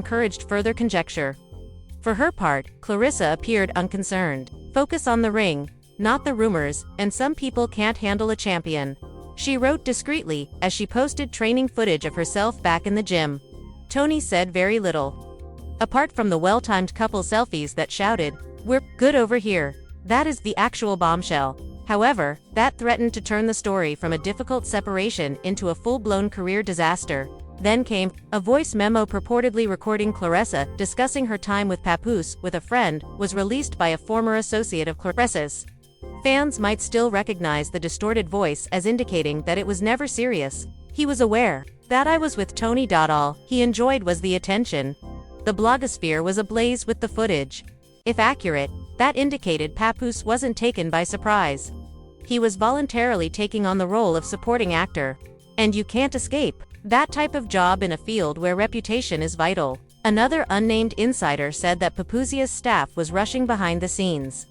encouraged further conjecture. For her part, Clarissa appeared unconcerned. "Focus on the ring, not the rumors, and some people can't handle a champion," she wrote discreetly, as she posted training footage of herself back in the gym. Tony said very little. Apart from the well-timed couple selfies that shouted, "We're good over here." That is the actual bombshell. However, that threatened to turn the story from a difficult separation into a full-blown career disaster. Then came a voice memo purportedly recording Clarissa discussing her time with Papoose with a friend, was released by a former associate of Claressa's. Fans might still recognize the distorted voice as indicating that it was never serious. "He was aware that I was with Tony. All he enjoyed was the attention." The blogosphere was ablaze with the footage. If accurate, that indicated Papoose wasn't taken by surprise. He was voluntarily taking on the role of supporting actor. And you can't escape that type of job in a field where reputation is vital. Another unnamed insider said that Papoose's staff was rushing behind the scenes.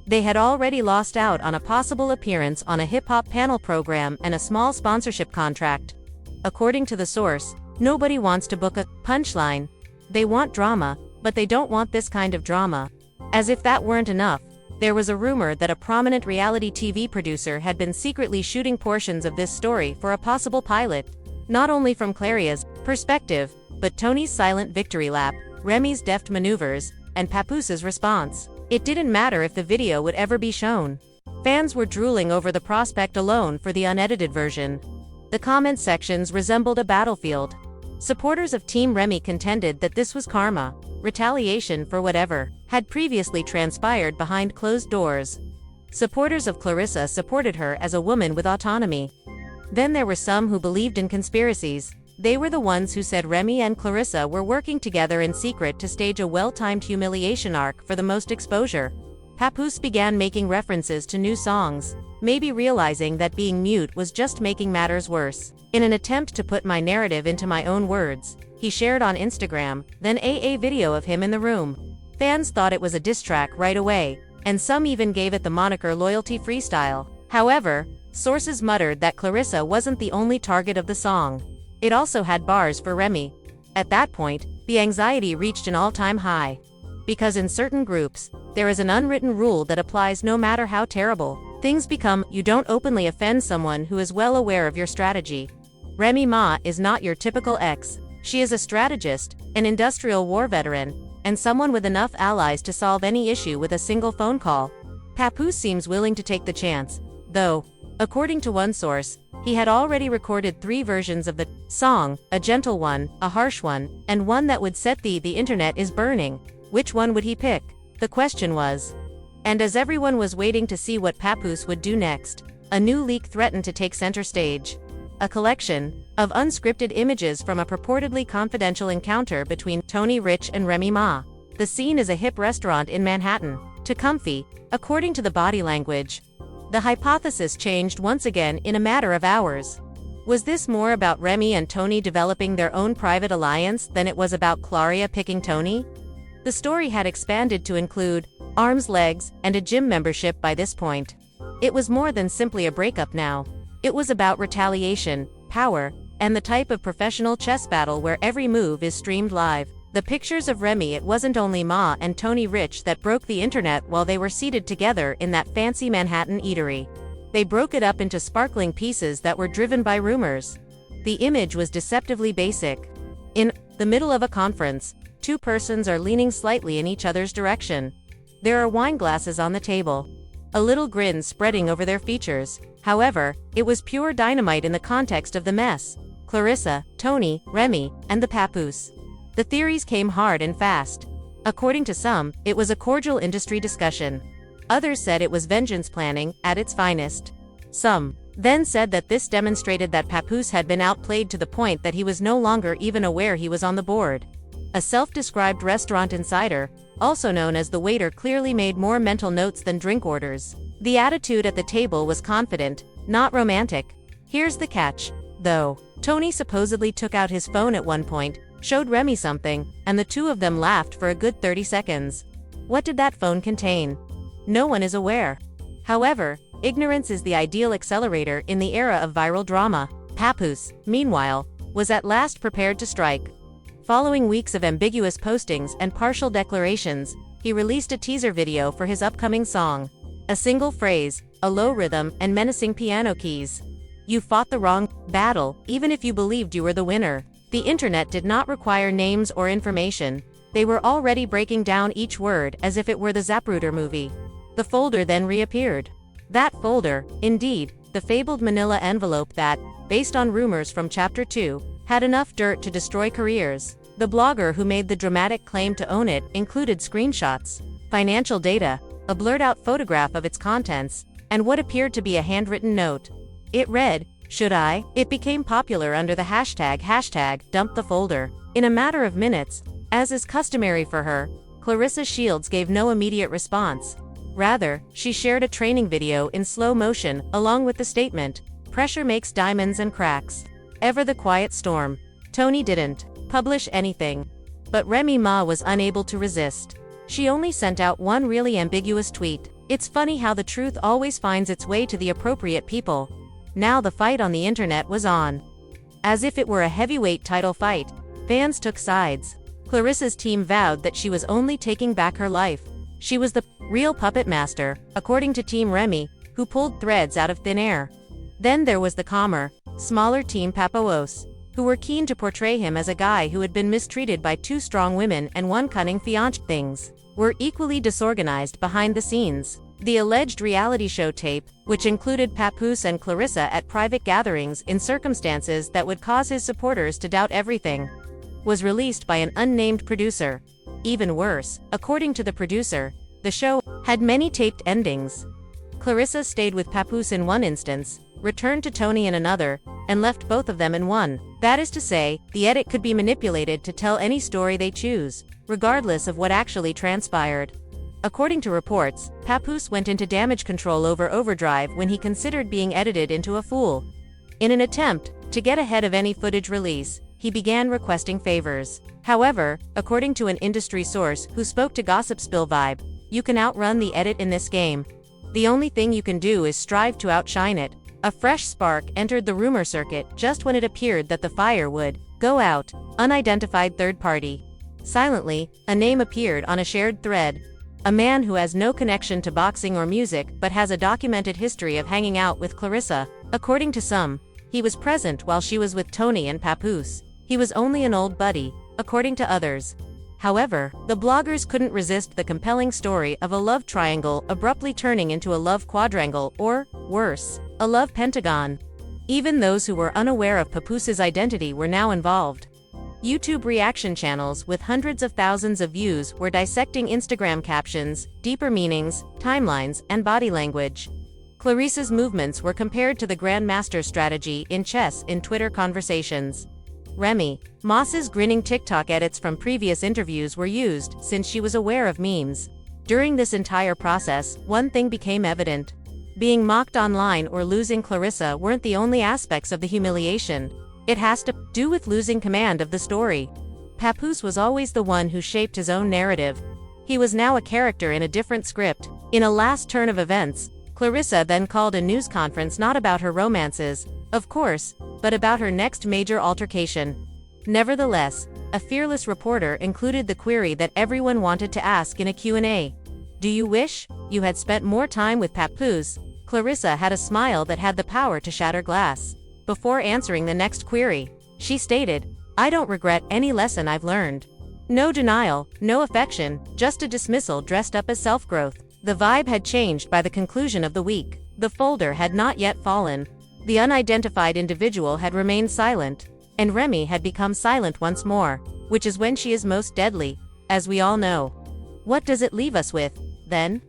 They had already lost out on a possible appearance on a hip-hop panel program and a small sponsorship contract. According to the source, nobody wants to book a punchline. They want drama, but they don't want this kind of drama. As if that weren't enough, there was a rumor that a prominent reality TV producer had been secretly shooting portions of this story for a possible pilot. Not only from Claria's perspective, but Tony's silent victory lap, Remy's deft maneuvers, and Papoose's response. It didn't matter if the video would ever be shown. Fans were drooling over the prospect alone for the unedited version. The comment sections resembled a battlefield. Supporters of Team Remy contended that this was karma, retaliation for whatever had previously transpired behind closed doors. Supporters of Clarissa supported her as a woman with autonomy. Then there were some who believed in conspiracies. They were the ones who said Remy and Clarissa were working together in secret to stage a well-timed humiliation arc for the most exposure. Papoose began making references to new songs, maybe realizing that being mute was just making matters worse. In an attempt to put my narrative into my own words, he shared on Instagram, then a video of him in the room. Fans thought it was a diss track right away, and some even gave it the moniker Loyalty Freestyle. However, sources muttered that Clarissa wasn't the only target of the song. It also had bars for Remy. At that point, the anxiety reached an all-time high. Because in certain groups, there is an unwritten rule that applies no matter how terrible things become. You don't openly offend someone who is well aware of your strategy. Remy Ma is not your typical ex. She is a strategist, an industrial war veteran, and someone with enough allies to solve any issue with a single phone call. Papoose seems willing to take the chance, though. According to one source, he had already recorded 3 versions of the song, a gentle one, a harsh one, and one that would set the internet is burning. Which one would he pick? The question was. And as everyone was waiting to see what Papoose would do next, a new leak threatened to take center stage. A collection of unscripted images from a purportedly confidential encounter between Tony Rich and Remy Ma. The scene is a hip restaurant in Manhattan. To comfy, according to the body language. The hypothesis changed once again in a matter of hours. Was this more about Remy and Tony developing their own private alliance than it was about Clarissa picking Tony? The story had expanded to include arms, legs, and a gym membership by this point. It was more than simply a breakup now. It was about retaliation, power, and the type of professional chess battle where every move is streamed live. The pictures of Remy, it wasn't only Ma and Tony Rich that broke the internet while they were seated together in that fancy Manhattan eatery. They broke it up into sparkling pieces that were driven by rumors. The image was deceptively basic. In the middle of a conference, 2 persons are leaning slightly in each other's direction. There are wine glasses on the table. A little grin spreading over their features. However, it was pure dynamite in the context of the mess. Clarissa, Tony, Remy, and the Papoose. The theories came hard and fast. According to some, it was a cordial industry discussion. Others said it was vengeance planning at its finest. Some then said that this demonstrated that Papoose had been outplayed to the point that he was no longer even aware he was on the board. A self-described restaurant insider, also known as the waiter, clearly made more mental notes than drink orders. The attitude at the table was confident, not romantic. Here's the catch, though. Tony supposedly took out his phone at one point, showed Remy something, and the 2 of them laughed for a good 30 seconds. What did that phone contain? No one is aware. However, ignorance is the ideal accelerator in the era of viral drama. Papoose, meanwhile, was at last prepared to strike. Following weeks of ambiguous postings and partial declarations, he released a teaser video for his upcoming song. A single phrase, a low rhythm, and menacing piano keys. "You fought the wrong battle, even if you believed you were the winner." The internet did not require names or information. They were already breaking down each word as if it were the Zapruder movie. The folder then reappeared. That folder, indeed, the fabled manila envelope that, based on rumors from Chapter 2, had enough dirt to destroy careers. The blogger who made the dramatic claim to own it included screenshots, financial data, a blurred-out photograph of its contents, and what appeared to be a handwritten note. It read, "Should I?" It became popular under the hashtag #DumpTheFolder. In a matter of minutes, as is customary for her, Claressa Shields gave no immediate response. Rather, she shared a training video in slow motion, along with the statement, "Pressure makes diamonds and cracks." Ever the quiet storm, Tony didn't publish anything. But Remy Ma was unable to resist. She only sent out one really ambiguous tweet. "It's funny how the truth always finds its way to the appropriate people." Now the fight on the internet was on. As if it were a heavyweight title fight, fans took sides. Clarissa's team vowed that she was only taking back her life. She was the real puppet master, according to Team Remy, who pulled threads out of thin air. Then there was the calmer, smaller Team Papoose, who were keen to portray him as a guy who had been mistreated by two strong women and one cunning fiancé. Things were equally disorganized behind the scenes. The alleged reality show tape, which included Papoose and Clarissa at private gatherings in circumstances that would cause his supporters to doubt everything, was released by an unnamed producer. Even worse, according to the producer, the show had many taped endings. Clarissa stayed with Papoose in one instance, returned to Tony in another, and left both of them in one. That is to say, the edit could be manipulated to tell any story they choose, regardless of what actually transpired. According to reports, Papoose went into damage control over overdrive when he considered being edited into a fool. In an attempt to get ahead of any footage release, he began requesting favors. However, according to an industry source who spoke to Gossip Spill Vibe, "You can outrun the edit in this game. The only thing you can do is strive to outshine it." A fresh spark entered the rumor circuit just when it appeared that the fire would go out. Unidentified third party. Silently, a name appeared on a shared thread. A man who has no connection to boxing or music but has a documented history of hanging out with Clarissa. According to some, he was present while she was with Tony and Papoose. He was only an old buddy, according to others. However, the bloggers couldn't resist the compelling story of a love triangle abruptly turning into a love quadrangle or, worse, a love pentagon. Even those who were unaware of Papoose's identity were now involved. YouTube reaction channels with hundreds of thousands of views were dissecting Instagram captions, deeper meanings, timelines, and body language. Clarissa's movements were compared to the Grandmaster's strategy in chess in Twitter conversations. Remy Ma's grinning TikTok edits from previous interviews were used since she was aware of memes. During this entire process, one thing became evident. Being mocked online or losing Clarissa weren't the only aspects of the humiliation. It has to do with losing command of the story. Papoose was always the one who shaped his own narrative. He was now a character in a different script. In a last turn of events, Clarissa then called a news conference not about her romances, of course, but about her next major altercation. Nevertheless, a fearless reporter included the query that everyone wanted to ask in a Q&A. "Do you wish you had spent more time with Papoose?" Clarissa had a smile that had the power to shatter glass. Before answering the next query, she stated, "I don't regret any lesson I've learned." No denial, no affection, just a dismissal dressed up as self-growth. The vibe had changed by the conclusion of the week. The folder had not yet fallen. The unidentified individual had remained silent. And Remy had become silent once more, which is when she is most deadly, as we all know. What does it leave us with, then?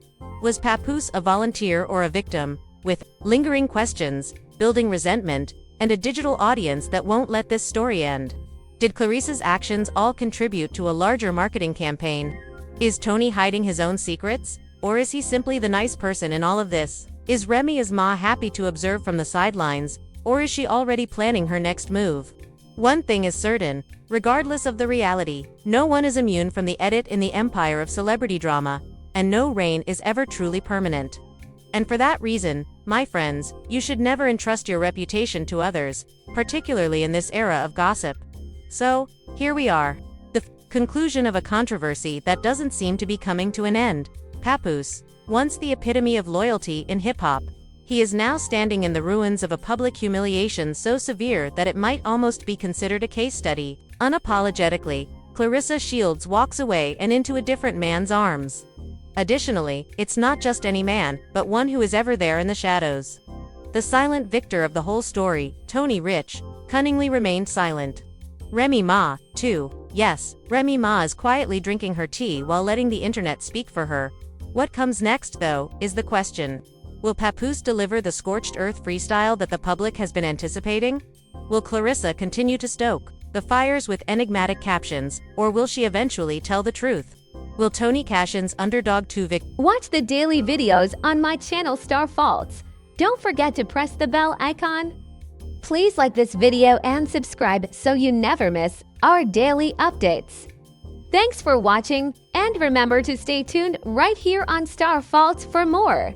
Was Papoose a volunteer or a victim, with lingering questions, building resentment, and a digital audience that won't let this story end? Did Clarissa's actions all contribute to a larger marketing campaign? Is Tony hiding his own secrets? Or is he simply the nice person in all of this? Is Remy Ma happy to observe from the sidelines, or is she already planning her next move? One thing is certain, regardless of the reality, no one is immune from the edit in the empire of celebrity drama, and no reign is ever truly permanent. And for that reason, my friends, you should never entrust your reputation to others, particularly in this era of gossip. So, here we are. Conclusion of a controversy that doesn't seem to be coming to an end. Papoose, once the epitome of loyalty in hip-hop, he is now standing in the ruins of a public humiliation so severe that it might almost be considered a case study. Unapologetically, Claressa Shields walks away and into a different man's arms. Additionally, it's not just any man, but one who is ever there in the shadows. The silent victor of the whole story, Tony Rich, cunningly remained silent. Remy Ma, too. Yes, Remy Ma is quietly drinking her tea while letting the internet speak for her. What comes next, though, is the question. Will Papoose deliver the scorched earth freestyle that the public has been anticipating? Will Clarissa continue to stoke the fires with enigmatic captions, or will she eventually tell the truth? Will Tony Cashin's Underdog 2 Watch the daily videos on my channel Star Faults. Don't forget to press the bell icon. Please like this video and subscribe so you never miss our daily updates. Thanks for watching, and remember to stay tuned right here on Star Faults for more.